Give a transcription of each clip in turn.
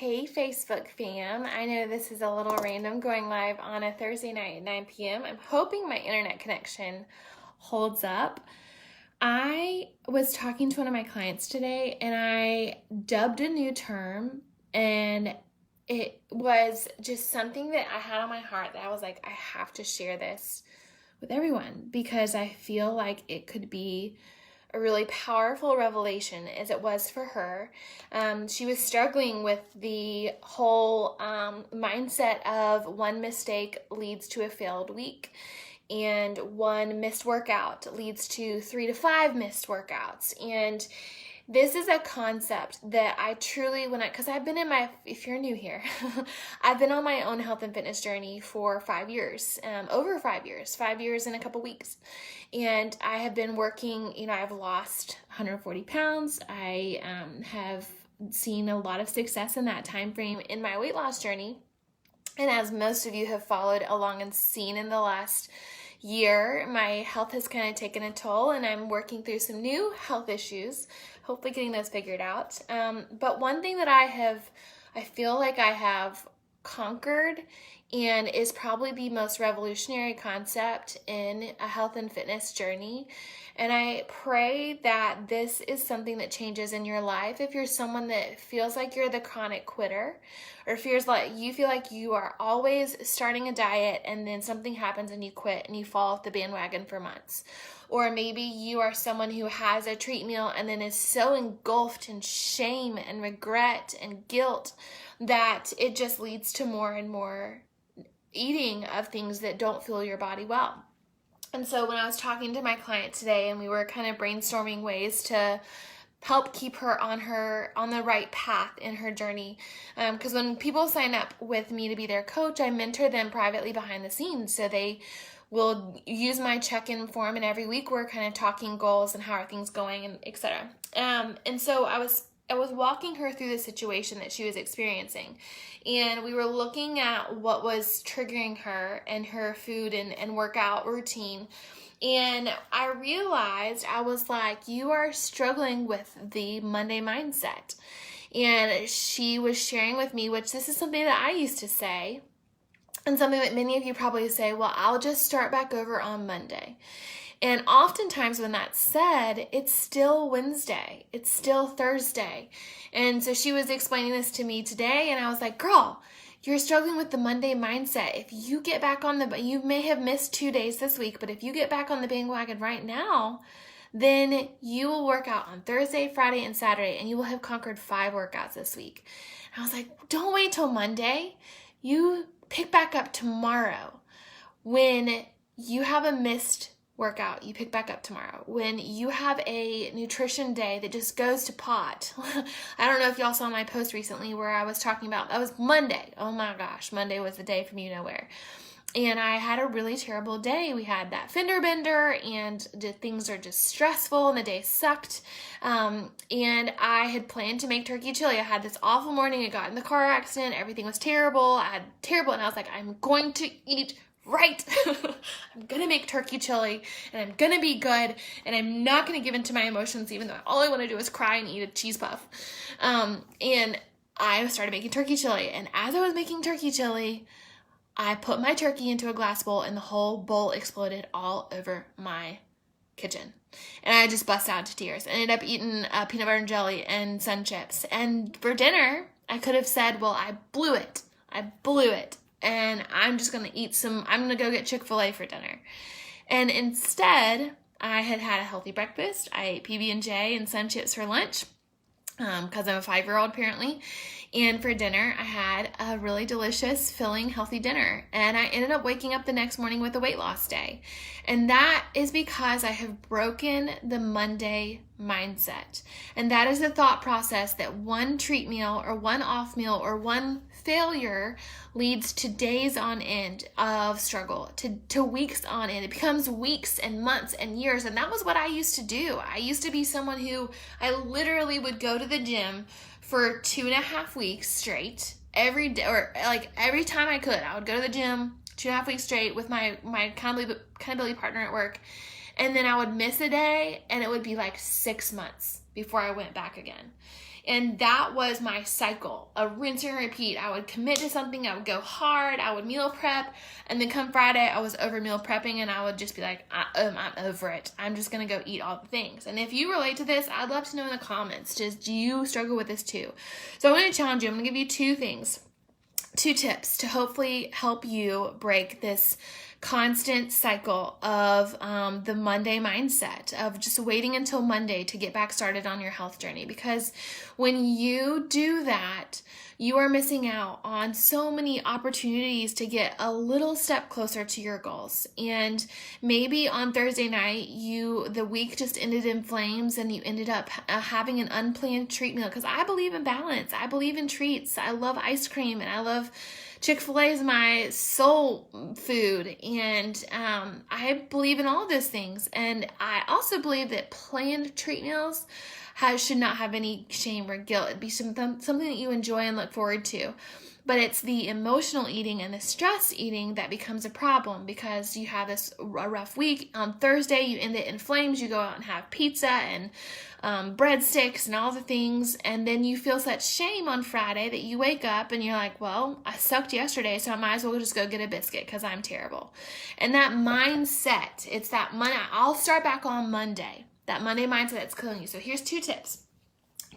Hey Facebook fam, I know this is a little random going live on a Thursday night at 9 p.m. I'm hoping my internet connection holds up. I was talking to one of my clients today and I dubbed a new term, and it was just something that I had on my heart that I was like, I have to share this with everyone because I feel like it could be a really powerful revelation as it was for her. She was struggling with the whole mindset of one mistake leads to a failed week, and one missed workout leads to 3 to 5 missed workouts. And this is a concept that I truly, because I've been if you're new here, I've been on my own health and fitness journey for 5 years, over 5 years, 5 years and a couple weeks. And I have been working, I've lost 140 pounds. I have seen a lot of success in that time frame in my weight loss journey. And as most of you have followed along and seen in the last year, my health has kind of taken a toll, and I'm working through some new health issues, hopefully getting those figured out. But one thing that I feel like I have conquered and is probably the most revolutionary concept in a health and fitness journey. And I pray that this is something that changes in your life. If you're someone that feels like you're the chronic quitter, or feels like you feel like you are always starting a diet and then something happens and you quit and you fall off the bandwagon for months. Or maybe you are someone who has a treat meal and then is so engulfed in shame and regret and guilt that it just leads to more and more eating of things that don't fuel your body well. And so when I was talking to my client today and we were kind of brainstorming ways to help keep her on the right path in her journey, because when people sign up with me to be their coach, I mentor them privately behind the scenes. So they will use my check-in form, and every week we're kind of talking goals and how are things going and etc. And so I was walking her through the situation that she was experiencing, and we were looking at what was triggering her and her food and workout routine. And I realized, I was like, you are struggling with the Monday mindset. And she was sharing with me, which this is something that I used to say, and something that many of you probably say, well, I'll just start back over on Monday. And oftentimes when that's said, it's still Wednesday, it's still Thursday. And so she was explaining this to me today, and I was like, girl, you're struggling with the Monday mindset. If you get back you may have missed 2 days this week, but if you get back on the bandwagon right now, then you will work out on Thursday, Friday, and Saturday, and you will have conquered 5 workouts this week. And I was like, don't wait till Monday. You pick back up tomorrow. When you have a missed workout, you pick back up tomorrow. When you have a nutrition day that just goes to pot. I don't know if y'all saw my post recently where I was talking about, that was Monday. Oh my gosh, Monday was the day from you know where. And I had a really terrible day. We had that fender bender and things are just stressful and the day sucked. And I had planned to make turkey chili. I had this awful morning. I got in the car accident. Everything was terrible. And I was like, I'm going to eat right. I'm going to make turkey chili and I'm going to be good. And I'm not going to give in to my emotions, even though all I want to do is cry and eat a cheese puff. And I started making turkey chili. And as I was making turkey chili, I put my turkey into a glass bowl and the whole bowl exploded all over my kitchen. And I just bust out into tears. I ended up eating peanut butter and jelly and Sun Chips. And for dinner, I could have said, well, I blew it. And I'm just going to I'm going to go get Chick-fil-A for dinner. And instead, I had a healthy breakfast. I ate PB&J and Sun Chips for lunch, because I'm a 5-year-old apparently. And for dinner, I had a really delicious, filling, healthy dinner. And I ended up waking up the next morning with a weight loss day. And that is because I have broken the Monday mindset. And that is the thought process that one treat meal or one off meal or one failure leads to days on end of struggle, to weeks on end. It becomes weeks and months and years. And that was what I used to do. I used to be someone who I literally would go to the gym for 2.5 weeks straight every day, or like every time I could. I would go to the gym 2.5 weeks straight with my accountability partner at work. And then I would miss a day and it would be like 6 months before I went back again. And that was my cycle, a rinse and repeat. I would commit to something, I would go hard, I would meal prep, and then come Friday, I was over meal prepping, and I would just be like, I'm over it. I'm just going to go eat all the things. And if you relate to this, I'd love to know in the comments, do you struggle with this too? So I'm going to challenge you. I'm going to give you two tips to hopefully help you break this constant cycle of the Monday mindset of just waiting until Monday to get back started on your health journey. Because when you do that, you are missing out on so many opportunities to get a little step closer to your goals. And maybe on Thursday night, the week just ended in flames and you ended up having an unplanned treat meal. Because I believe in balance. I believe in treats. I love ice cream and I love Chick-fil-A is my soul food, and I believe in all of those things. And I also believe that planned treat meals should not have any shame or guilt. It'd be something that you enjoy and look forward to. But it's the emotional eating and the stress eating that becomes a problem because you have a rough week. On Thursday, you end it in flames. You go out and have pizza and breadsticks and all the things. And then you feel such shame on Friday that you wake up and you're like, well, I sucked yesterday, so I might as well just go get a biscuit because I'm terrible. And that mindset, it's that Monday. I'll start back on Monday. That Monday mindset that's killing you. So here's two tips.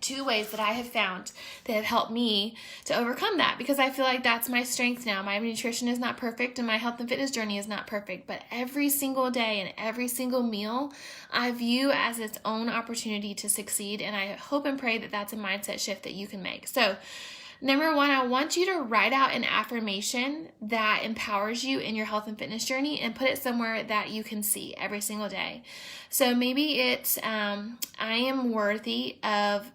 2 ways that I have found that have helped me to overcome that, because I feel like that's my strength now. My nutrition is not perfect and my health and fitness journey is not perfect, but every single day and every single meal I view as its own opportunity to succeed, and I hope and pray that that's a mindset shift that you can make. So number 1, I want you to write out an affirmation that empowers you in your health and fitness journey and put it somewhere that you can see every single day. So maybe it's, I am worthy of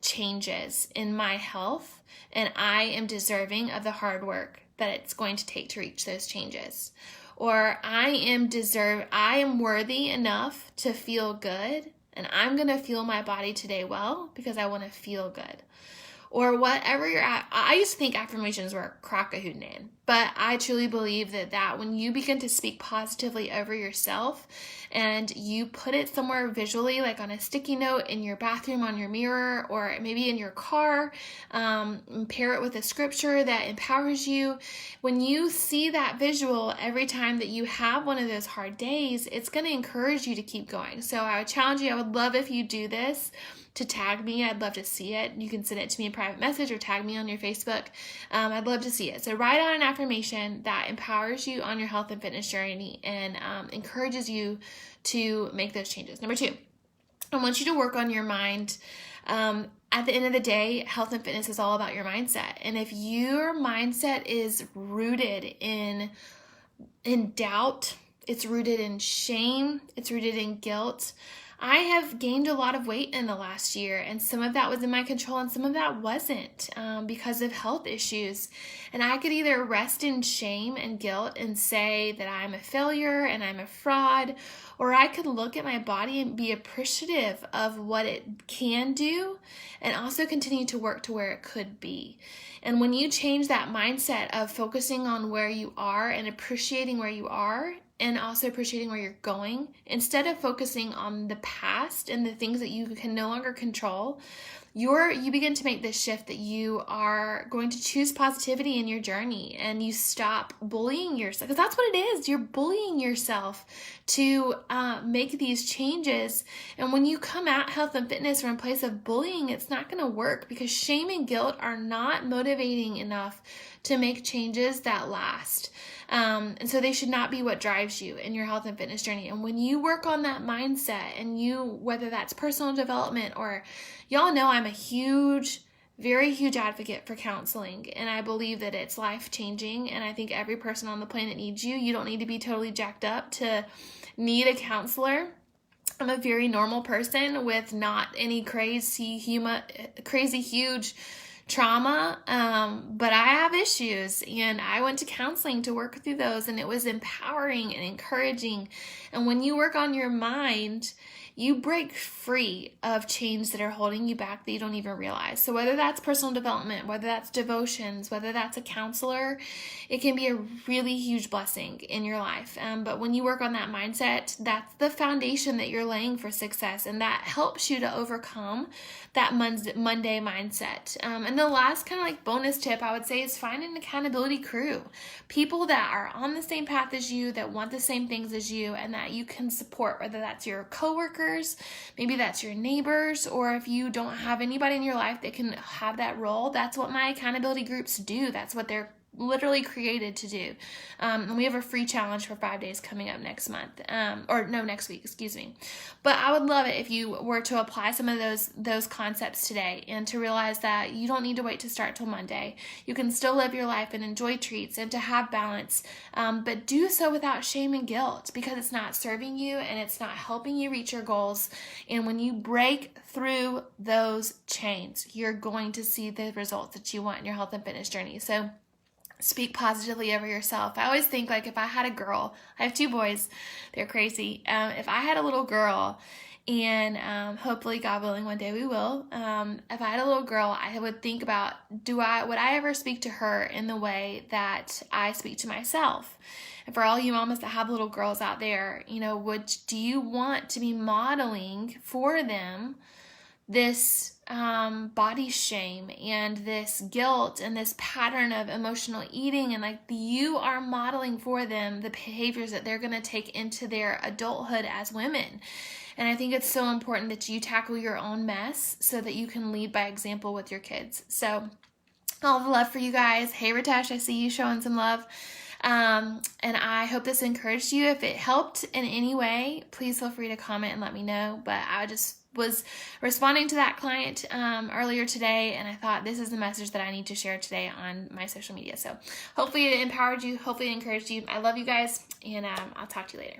changes in my health, and I am deserving of the hard work that it's going to take to reach those changes. Or I am worthy enough to feel good, and I'm going to fuel my body today well because I want to feel good. Or whatever you're at. I used to think affirmations were crock-a-hoodoo-nan, but I truly believe that when you begin to speak positively over yourself and you put it somewhere visually, like on a sticky note in your bathroom, on your mirror, or maybe in your car, pair it with a scripture that empowers you. When you see that visual every time that you have one of those hard days, it's going to encourage you to keep going. So I would challenge you, I would love if you do this, to tag me. I'd love to see it. You can send it to me in private message or tag me on your Facebook. I'd love to see it. So write out an affirmation that empowers you on your health and fitness journey and encourages you to make those changes. Number 2, I want you to work on your mind. At the end of the day, health and fitness is all about your mindset. And if your mindset is rooted in doubt, it's rooted in shame, it's rooted in guilt. I have gained a lot of weight in the last year, and some of that was in my control and some of that wasn't because of health issues. And I could either rest in shame and guilt and say that I'm a failure and I'm a fraud, or I could look at my body and be appreciative of what it can do and also continue to work to where it could be. And when you change that mindset of focusing on where you are and appreciating where you are, and also appreciating where you're going, instead of focusing on the past and the things that you can no longer control, you begin to make this shift that you are going to choose positivity in your journey, and you stop bullying yourself, because that's what it is. You're bullying yourself to make these changes. And when you come at health and fitness from a place of bullying, it's not going to work, because shame and guilt are not motivating enough to make changes that last. And so they should not be what drives you in your health and fitness journey. And when you work on that mindset, and whether that's personal development, or y'all know I'm a very huge advocate for counseling, and I believe that it's life-changing, and I think every person on the planet needs you. You don't need to be totally jacked up to need a counselor. I'm a very normal person with not any crazy huge trauma, but I have issues, and I went to counseling to work through those, and it was empowering and encouraging. And when you work on your mind, you break free of chains that are holding you back that you don't even realize. So whether that's personal development, whether that's devotions, whether that's a counselor, it can be a really huge blessing in your life. But when you work on that mindset, that's the foundation that you're laying for success, and that helps you to overcome that Monday mindset. And the last kind of like bonus tip I would say is find an accountability crew, people that are on the same path as you, that want the same things as you, and that you can support, whether that's your coworkers, maybe that's your neighbors, or if you don't have anybody in your life that can have that role, that's what my accountability groups do. That's what they're literally created to do. And we have a free challenge for 5 days coming up next month, next week, excuse me. But I would love it if you were to apply some of those concepts today, and to realize that you don't need to wait to start till Monday. You can still live your life and enjoy treats and to have balance, but do so without shame and guilt, because it's not serving you and it's not helping you reach your goals. And when you break through those chains, you're going to see the results that you want in your health and fitness journey. So speak positively over yourself. I always think, like, if I had a girl, I have 2 boys, they're crazy. If I had a little girl, and hopefully, God willing, one day we will. If I had a little girl, I would think about, would I ever speak to her in the way that I speak to myself? And for all you mamas that have little girls out there, do you want to be modeling for them this body shame and this guilt and this pattern of emotional eating, and like you are modeling for them the behaviors that they're going to take into their adulthood as women? And I think it's so important that you tackle your own mess so that you can lead by example with your kids. So all the love for you guys. Hey Ritesh, I see you showing some love. And I hope this encouraged you. If it helped in any way, please feel free to comment and let me know. But I just was responding to that client earlier today, and I thought this is the message that I need to share today on my social media. So hopefully it empowered you, hopefully it encouraged you. I love you guys, and I'll talk to you later.